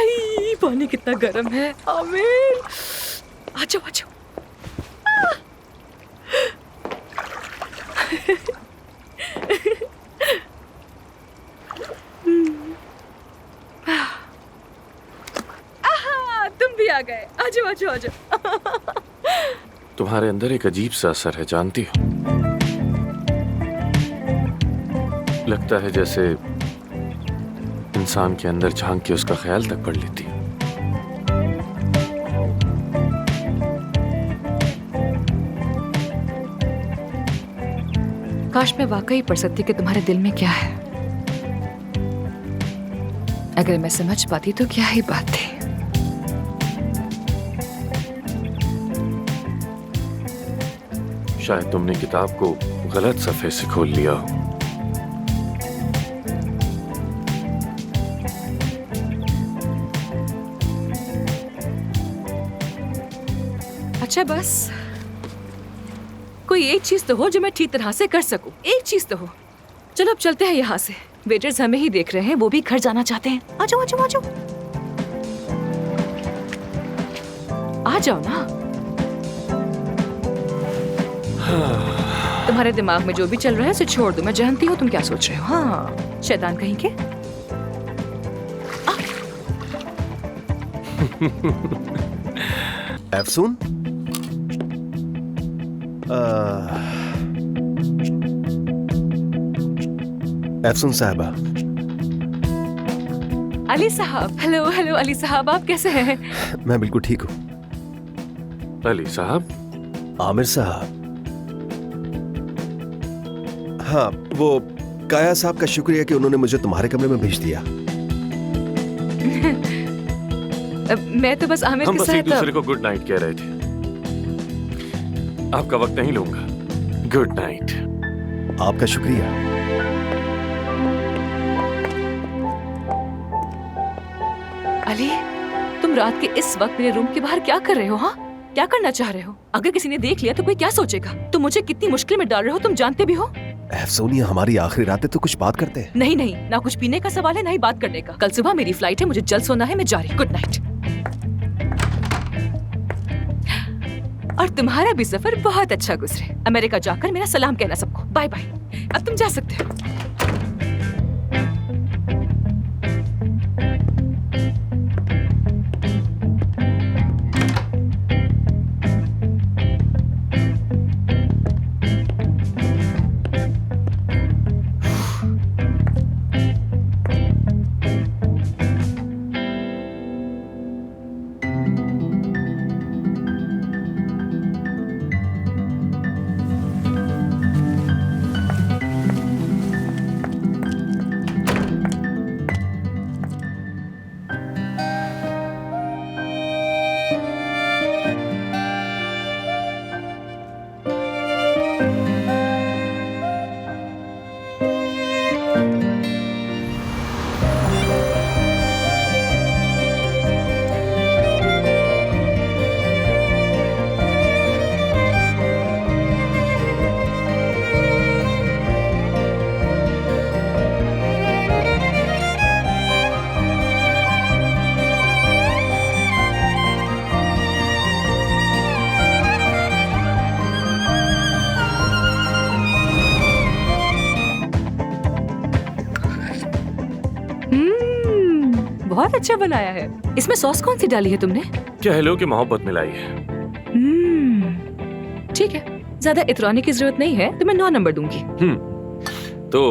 हाय पानी कितना गर्म है। आमिर आ जाओ आ जाओ। तुम भी आ गए। आ जाओ आ जाओ आ जाओ। तुम्हारे अंदर एक अजीब सा असर है, जानती हो? लगता है जैसे इंसान के अंदर झांक के उसका ख्याल तक पढ़ लेती है। काश मैं वाकई पढ़ सकती कि तुम्हारे दिल में क्या है। अगर मैं समझ पाती तो क्या ही बात थी। शायद तुमने किताब को गलत सफ़े से खोल लिया हो। अच्छा बस कोई एक चीज तो हो जो मैं ठीक तरह से कर सकूं। एक चीज तो हो। चलो अब चलते हैं यहाँ से। वेटर्स हमें ही देख रहे हैं, वो भी घर जाना चाहते हैं। आ जाओ आ जाओ आ जाओ। आ जाओ ना। तुम्हारे दिमाग में जो भी चल रहा है उसे छोड़ दो। मैं जानती हूँ तुम क्या सोच रहे हो। हाँ शैतान कहीं के। अफसून, अफसून साहबा। अली साहब। हेलो हेलो अली साहब, आप कैसे हैं? मैं बिल्कुल ठीक हूँ। अली साहब। आमिर साहब। हाँ, वो काया साहब का शुक्रिया कि उन्होंने मुझे तुम्हारे कमरे में भेज दिया। मैं तो बस आमिर हम के बस एक साथ दूसरे को गुड नाइट कह रहे थे। आपका वक्त नहीं लूंगा। Good night. आपका शुक्रिया। अली तुम रात के इस वक्त मेरे रूम के बाहर क्या कर रहे हो? हाँ क्या करना चाह रहे हो? अगर किसी ने देख लिया तो कोई क्या सोचेगा? तुम मुझे कितनी मुश्किल में डाल रहे हो, तुम जानते भी हो। अफसून, ये हमारी आखिरी रात है तो कुछ बात करते हैं। नहीं नहीं, ना कुछ पीने का सवाल है ना ही बात करने का। कल सुबह मेरी फ्लाइट है, मुझे जल्द सोना है। मैं जा रही। Good night. और तुम्हारा भी सफर बहुत अच्छा गुजरे। अमेरिका जाकर मेरा सलाम कहना सबको। Bye bye. अब तुम जा सकते हो। बहुत अच्छा बनाया है। इसमें सॉस कौन सी डाली है तुमने? कह लो कि मोहब्बत मिलाई है। ठीक है, ज्यादा इतराने की जरूरत नहीं है तो मैं 9 नंबर दूंगी। तो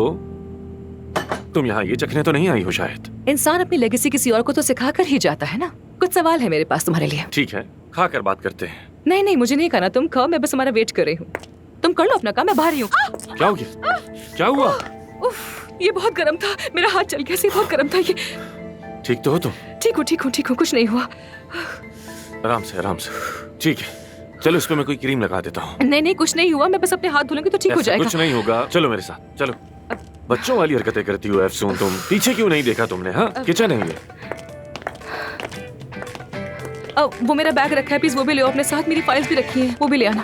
तुम यहाँ ये चखने तो नहीं आई हो शायद? इंसान अपनी लेगेसी किसी और को तो सिखा कर ही जाता है ना। कुछ सवाल है मेरे पास तुम्हारे लिए। ठीक है, खा कर बात करते हैं। नहीं नहीं, मुझे नहीं खाना, तुम खाओ। मैं बस तुम्हारा वेट कर रही हूँ। तुम कर लो अपना काम, मैं बाहर ही हूँ। क्या हो गया? क्या हुआ? ये बहुत गर्म था, मेरा हाथ चल गया। से बहुत गर्म था ये। ठीक तो हो तुम? ठीक हूँ ठीक हूँ ठीक हूँ, कुछ नहीं हुआ। आराम से आराम से। ठीक है, चलो इस पे मैं कोई क्रीम लगा देता हूँ। नहीं नहीं, कुछ नहीं हुआ। मैं बस अपने हाथ धुलूंगी तो ठीक हो जाएगा। कुछ नहीं होगा, चलो मेरे साथ चलो। बच्चों वाली हरकतें करती हो अफसून तुम। पीछे क्यों नहीं देखा तुमने? हाँ, किचन है ये। वो मेरा बैग रखा है, प्लीज वो भी ले आओ अपने साथ। मेरी फाइल्स भी रखी हैं, वो भी ले आना।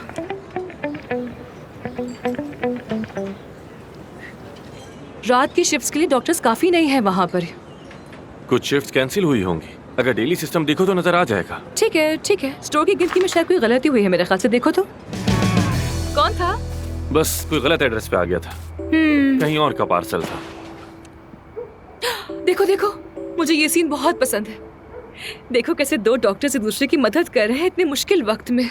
रात की शिफ्ट्स के लिए डॉक्टर्स काफी नहीं है वहाँ पर। कुछ शिफ्ट कैंसिल हुई होंगी। अगर डेली सिस्टम देखो तो नजर आ जाएगा। ठीक है, स्टोर की गिनती में शायद कोई गलती हुई है मेरे ख्याल से। देखो तो कौन था? बस कोई गलत एड्रेस पे आ गया था, कहीं और का पार्सल था। देखो देखो, मुझे ये सीन बहुत पसंद है। देखो कैसे दो डॉक्टर्स एक दूसरे की मदद कर रहे हैं इतने मुश्किल वक्त में।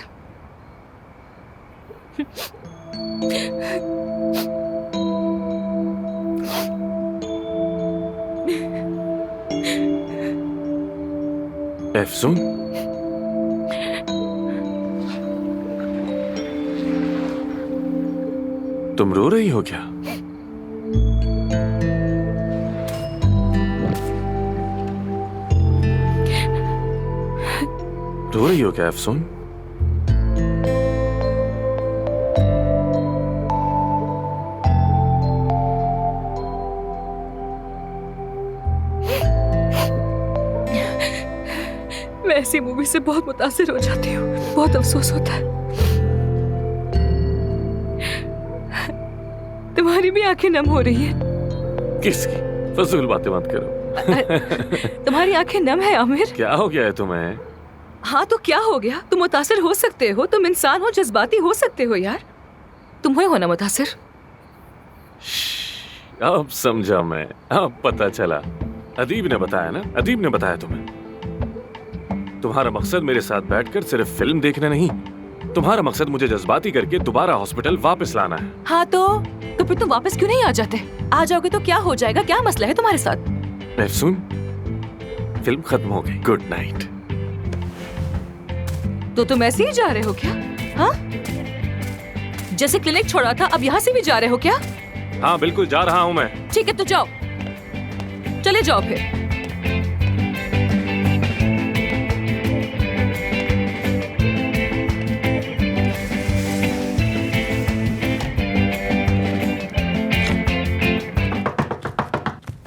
एफसून, तुम रो रही हो क्या? रो रही हो क्या एफसून? मैं ऐसी मूवी से बहुत मुतासिर हो जाती हूँ, बहुत अफसोस होता है। तुम्हारी भी आंखें नम हो रही हैं। किसकी? फजूल बातें मत करो। तुम्हारी आंखें नम है आमिर। क्या हो गया है तुम्हें? हाँ तो क्या हो गया? तुम मुतासिर हो सकते हो, तुम इंसान हो, जज्बाती हो सकते हो यार। तुम हुए हो ना मुतासिर? अब समझा मैं, अब पता चला। अदीब ने बताया ना, अदीब ने बताया तुम्हें। तुम्हारा मकसद मेरे साथ बैठकर सिर्फ फिल्म देखना नहीं, तुम्हारा मकसद मुझे जज्बाती करके दोबारा हॉस्पिटल वापस लाना है। हाँ तो फिर तुम वापस क्यों नहीं आ जाते? आ जाओगे तो क्या हो जाएगा? क्या मसला है तुम्हारे साथ? सुन, फिल्म खत्म हो गई, गुड नाइट। तो तुम ऐसे ही जा रहे हो क्या? हाँ, जैसे क्लिनिक छोड़ा था अब यहाँ से भी जा रहे हो क्या? हाँ बिल्कुल जा रहा हूँ मैं। ठीक है तो जाओ, चले जाओ फिर।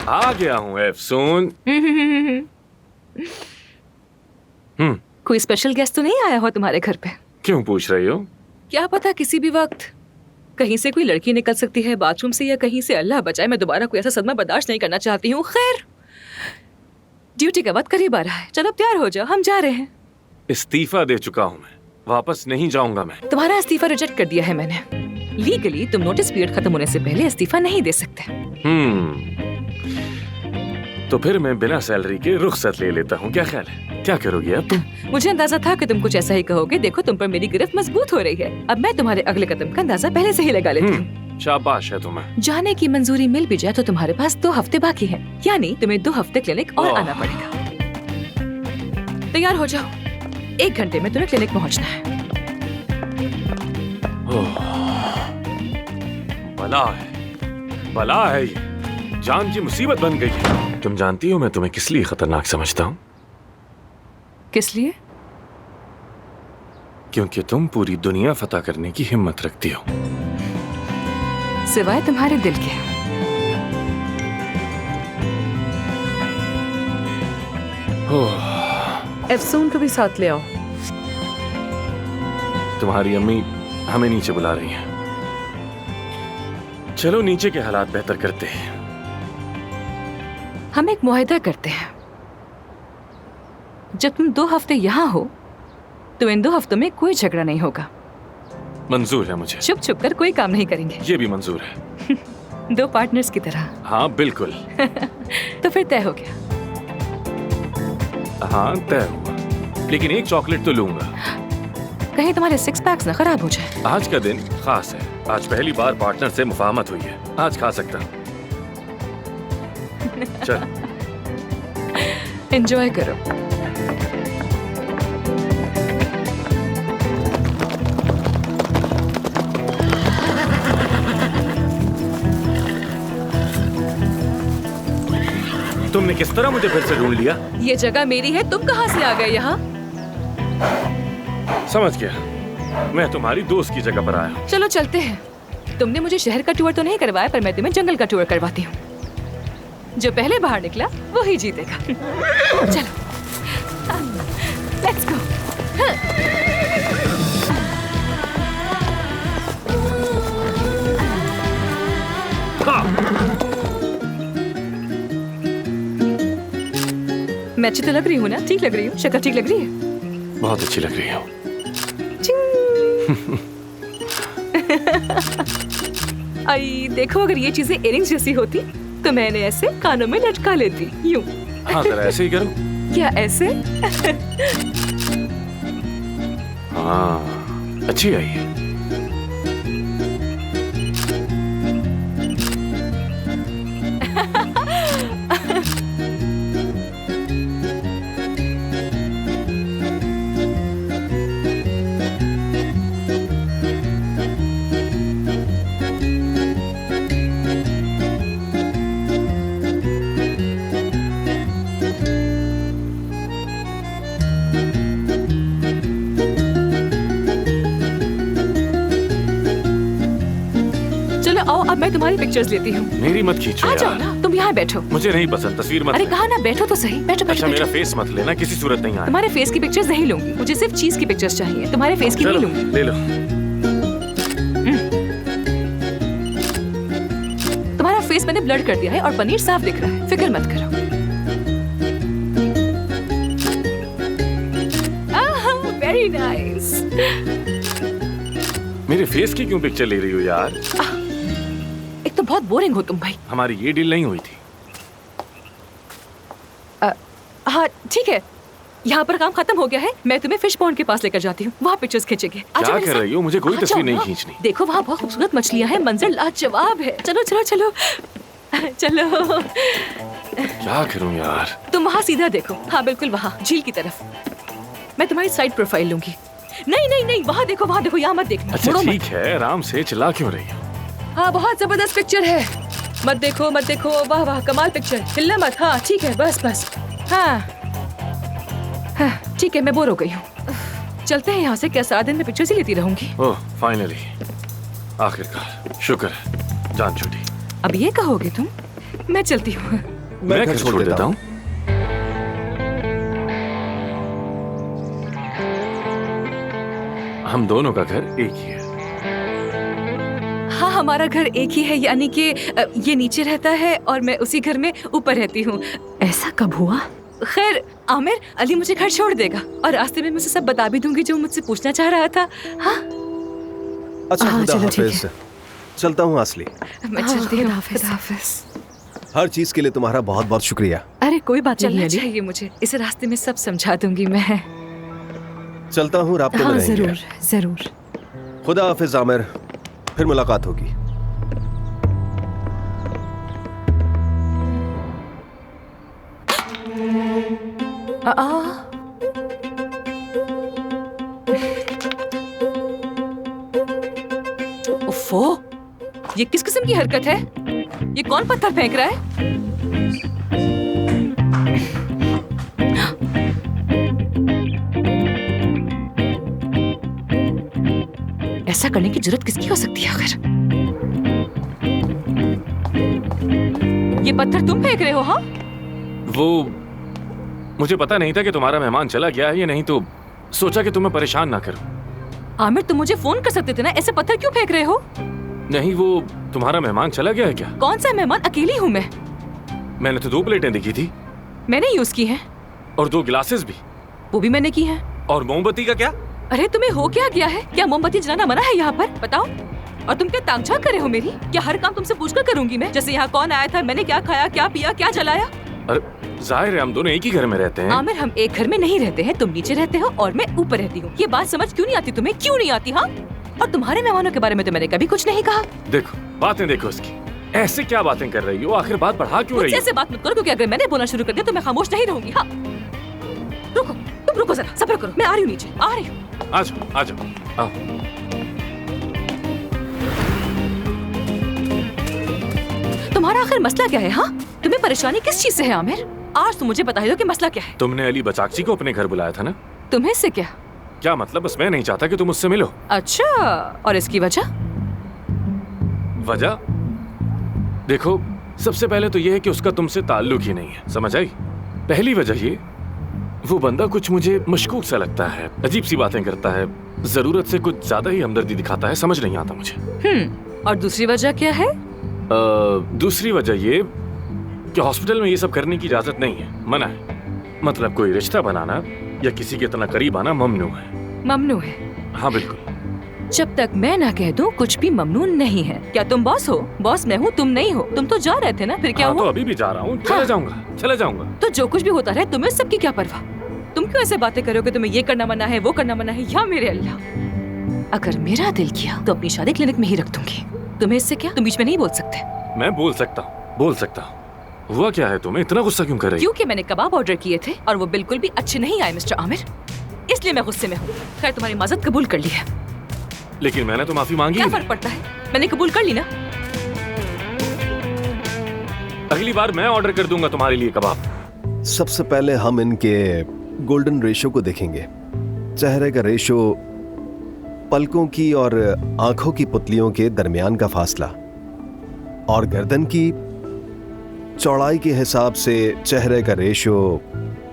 आ गया हूँ एफसून। कोई स्पेशल गेस्ट तो नहीं आया हो तुम्हारे घर पे? क्यों पूछ रही हो? क्या पता किसी भी वक्त कहीं से कोई लड़की निकल सकती है, बाथरूम से या कहीं से। अल्लाह बचाए, मैं दोबारा कोई ऐसा सदमा बर्दाश्त नहीं करना चाहती हूँ। खैर, ड्यूटी का वक्त करीब आ रहा है, चलो तैयार हो जाओ, हम जा रहे हैं। इस्तीफा दे चुका हूँ मैं, वापस नहीं जाऊंगा मैं। तुम्हारा इस्तीफा रिजेक्ट कर दिया है मैंने। लीगली तुम नोटिस पीरियड खत्म होने से पहले इस्तीफा नहीं दे सकते। तो फिर मैं बिना सैलरी के रुखसत ले लेता हूँ, क्या ख्याल है? क्या करोगी अब तुम? मुझे अंदाजा था कि तुम कुछ ऐसा ही कहोगे। देखो तुम पर मेरी गिरफ्त मजबूत हो रही है। अब मैं तुम्हारे अगले कदम का अंदाजा पहले से ही लगा लेती हूँ। शाबाश है तुम्हें। जाने की मंजूरी मिल भी जाए तो तुम्हारे पास 2 हफ्ते बाकी हैं, यानी तुम्हें 2 हफ्ते क्लिनिक और आना पड़ेगा। तैयार हो जाओ, 1 घंटे में तुम्हें क्लिनिक पहुँचना है। बला है, बला है ये, जान की मुसीबत बन गई है। तुम जानती हो मैं तुम्हें किस लिए खतरनाक समझता हूँ? किस लिए? क्योंकि तुम पूरी दुनिया फतह करने की हिम्मत रखती हो, सिवाय तुम्हारे दिल के। एफसून को भी साथ ले आओ। तुम्हारी अम्मी हमें नीचे बुला रही हैं। चलो नीचे के हालात बेहतर करते हैं। हम एक मुआहदा करते हैं, जब तुम 2 हफ्ते यहाँ हो तो इन 2 हफ्तों में कोई झगड़ा नहीं होगा। मंजूर है मुझे। छुप छुप कर कोई काम नहीं करेंगे। ये भी मंजूर है। 2 पार्टनर्स की तरह। हाँ बिल्कुल। तो फिर तय हो गया। हाँ तय हुआ, लेकिन एक चॉकलेट तो लूंगा। कहीं तुम्हारे 6 पैक्स ना खराब हो जाए। आज का दिन खास है, आज पहली बार पार्टनर से मुफाहमत हुई है, आज खा सकता हूँ। चल एंजॉय करो। तुमने किस तरह मुझे फिर से ढूंढ लिया? ये जगह मेरी है, तुम कहाँ से आ गए यहाँ? समझ गया, मैं तुम्हारी दोस्त की जगह पर आया हूँ। चलो चलते हैं। तुमने मुझे शहर का टूर तो नहीं करवाया, पर मैं तुम्हें जंगल का टूर करवाती हूँ। जो पहले बाहर निकला वो ही जीतेगा। चलो लेट्स गो। मैं अच्छी तो लग रही हूँ ना? ठीक लग रही हूँ? शक्ल ठीक लग रही है? बहुत अच्छी लग रही हो। आई देखो, अगर ये चीजें इयरिंग्स जैसी होती तो मैंने ऐसे कानों में लटका लेती, यूं। हाँ जरा ऐसे ही करो। क्या ऐसे? हाँ अच्छी आई है। आओ अब मैं तुम्हारी पिक्चर्स लेती हूँ। मेरी मत खींचो आ जाओ यार। ना, तुम यहाँ बैठो। मुझे नहीं पसंद, तस्वीर मत अरे ले। कहा ना बैठो तो सही, बैठो बैठो। अच्छा बैठो। मेरा फेस मत लेना, किसी सूरत नहीं आया। तुम्हारे फेस की पिक्चर्स नहीं लूंगी, मुझे सिर्फ चीज की पिक्चर्स चाहिए, तुम्हारे फेस की नहीं चलो लूंगी। ले लो। तुम्हारा फेस मैंने ब्लर कर दिया है और पनीर साफ दिख रहा है, फिक्र मत करो। Very nice. मेरे फेस की क्यों पिक्चर ले रही हो यार? एक तो बहुत बोरिंग हो तुम भाई। हमारी ये डील नहीं हुई थी। हाँ ठीक है, यहाँ पर काम खत्म हो गया है, मैं तुम्हें फिश पॉन्ड के पास लेकर जाती हूँ, वहाँ पिक्चर्स खींचेंगे। क्या कर रही हो? मुझे कोई तस्वीर नहीं खींचनी। देखो वहाँ बहुत खूबसूरत मछलियाँ हैं, मंजर लाजवाब है। चलो चलो चलो चलो। क्या करूँ यार? तुम वहाँ सीधा देखो, हाँ बिल्कुल वहाँ झील की तरफ। मैं तुम्हारी साइड प्रोफाइल लूंगी। नहीं नहीं नहीं, वहाँ देखो, यहाँ मत देखना। अच्छा मुड़ो मत। ठीक है, आराम से चला क्यों रही हो? हाँ बहुत जबरदस्त पिक्चर है, मत देखो मत देखो। वाह वाह कमाल पिक्चर, हिलना मत। हाँ ठीक है, बस बस। हाँ हाँ ठीक है, मैं बोर हो गई हूँ, चलते हैं यहाँ से। क्या सारा दिन मैं पिक्चर्स ही लेती रहूंगी? ओह फाइनली, आखिरकार, शुक्र है, जान छूटी। अब ये कहोगे तुम? मैं चलती हूँ। मैं घर छोड़ देता हूँ। हम दोनों का घर एक ही है। हाँ हमारा घर एक ही है, यानी कि ये नीचे रहता है और मैं उसी घर में ऊपर रहती हूँ। ऐसा कब हुआ? खैर आमिर, अली मुझे घर छोड़ देगा और रास्ते में मुझे सब बता भी दूंगी जो मुझसे पूछना चाह रहा था। हाँ अच्छा हाँ, खुदा चलो, ठीक हाफिज। चलता हूँ असली। मैं चलती हूँ। हाफिज। हर चीज के लिए तुम्हारा बहुत बहुत शुक्रिया। अरे कोई बात नहीं, चलना चाहिए मुझे। इस रास्ते में सब समझा दूंगी मैं। चलता हूँ, राब्ते में रहेंगे। जरूर जरूर। खुदा हाफिज आमिर, फिर मुलाकात होगी। उफ़ो, ये किस किस्म की हरकत है? ये कौन पत्थर फेंक रहा है? ऐसा करने की जरूरत किसकी हो सकती है आखिर? ये पत्थर तुम फेंक रहे हो? हाँ वो मुझे पता नहीं था कि तुम्हारा मेहमान चला गया है या नहीं, तो सोचा कि तुम्हें परेशान ना करूं। आमिर, तुम मुझे फोन कर सकते थे ना, ऐसे पत्थर क्यों फेंक रहे हो? नहीं, वो तुम्हारा मेहमान चला गया है क्या? कौन सा मेहमान? अकेली हूँ मैं। मैंने तो 2 प्लेटें देखी थी। मैंने यूज की हैं। और 2 गिलासेस भी। वो भी मैंने की हैं। और मोमबत्ती का क्या? अरे तुम्हें हो क्या गया है? क्या मोमबत्ती जलाना मना है यहाँ पर? बताओ। और तुम क्या तामझाम कर रहे हो मेरी? क्या हर काम तुमसे पूछकर करूंगी मैं? जैसे यहाँ कौन आया था, मैंने क्या खाया, क्या पिया, क्या जलाया? अरे जाहिर है हम दोनों एक ही घर में रहते हैं। आमिर, हम एक घर में नहीं रहते हैं। तुम नीचे रहते हो और मैं ऊपर रहती हूँ। ये बात समझ क्यों नहीं आती तुम्हें? क्यों नहीं आती? हाँ, और तुम्हारे मेहमानों के बारे में तो मैंने कभी कुछ नहीं कहा। देखो बातें देखो इसकी, ऐसे क्या बातें कर रही हो? आखिर बात बढ़ा क्यों रही मुझसे हो? ऐसे बात मत करो, क्योंकि अगर मैंने बोलना शुरू कर दिया तो मैं खामोश नहीं रहूंगी। हाँ रुको, तुम रुको जरा, सब्र करो, मैं आ रही हूँ नीचे, आ रही हूँ। आ जाओ आ जाओ, आओ। तुम्हारा आखिर मसला क्या है? हाँ, तुम्हें परेशानी किस चीज से है आमिर? आज तुम मुझे बता दो कि मसला क्या है। तुमने अली बचाकची को अपने घर बुलाया था ना? तुम्हें इससे क्या? क्या मतलब? बस मैं नहीं चाहता कि तुम उससे मिलो। अच्छा, और इसकी वजह? वजह देखो, सबसे पहले तो यह है कि उसका तुमसे ताल्लुक ही नहीं है, समझ आई? पहली वजह ये, वो बंदा कुछ मुझे मशकूक सा लगता है, अजीब सी बातें करता है, जरूरत से कुछ ज्यादा ही हमदर्दी दिखाता है, समझ नहीं आता मुझे। और दूसरी वजह क्या है? दूसरी वजह ये कि हॉस्पिटल में ये सब करने की इजाजत नहीं है, मना है। मतलब कोई रिश्ता बनाना या किसी के इतना करीब आना ममनू है। ममनू है। हाँ बिल्कुल। जब तक मैं ना कह दूं कुछ भी ममनू नहीं है। क्या तुम बॉस हो? बॉस मैं हूँ, तुम नहीं हो। तुम तो जा रहे थे ना, फिर क्या हाँ, हुआ? तो अभी भी जा रहा हूँ, हाँ। चले जाऊंगा। तो जो कुछ भी होता रहे, तुम्हें सबकी क्या परवाह? तुम क्यों ऐसे बातें करोगे? तुम्हें ये करना मना है, वो करना मना है? या मेरे अल्लाह, अगर मेरा दिल किया तो अपनी शादी क्लिनिक में ही रख दूंगी। तुम्हें इससे क्या? तुम बीच में नहीं बोल सकते। मैं बोल सकता हूँ। हुआ क्या है, तुम्हें इतना गुस्सा क्यों कर रही? क्योंकि मैंने कबाब ऑर्डर किए थे और वो बिल्कुल भी अच्छे नहीं आए मिस्टर आमिर, इसलिए मैं गुस्से में हूँ। खैर, तुम्हारी माजरत कबूल कर ली है। लेकिन मैंने तो माफी मांगी क्या ही फर्क पड़ता है? मैंने कबूल कर ली ना। नहीं। अगली बार मैं ऑर्डर कर दूंगा तुम्हारे लिए कबाब। सबसे पहले हम इनके गोल्डन रेशो को देखेंगे। चेहरे का रेशो, पलकों की और आंखों की पुतलियों के दरमियान का फासला, और गर्दन की चौड़ाई के हिसाब से चेहरे का रेशो।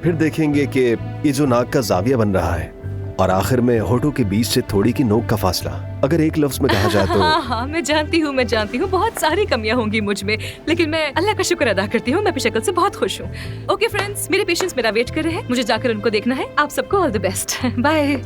फिर देखेंगे कि ये जो नाक का जाविया बन रहा है, और आखिर में होठों के बीच से थोड़ी की नोक का फासला। अगर एक लफ्ज में कहा जाए तो हाँ, मैं जानती हूँ बहुत सारी कमियां होंगी मुझ में, लेकिन मैं अल्लाह का शुक्र अदा करती हूँ, मैं अपनी शक्ल से बहुत खुश हूँ। ओके फ्रेंड्स, मेरे पेशेंट्स मेरा वेट कर रहे हैं, मुझे जाकर उनको देखना है। आप सबको ऑल द बेस्ट। बाय।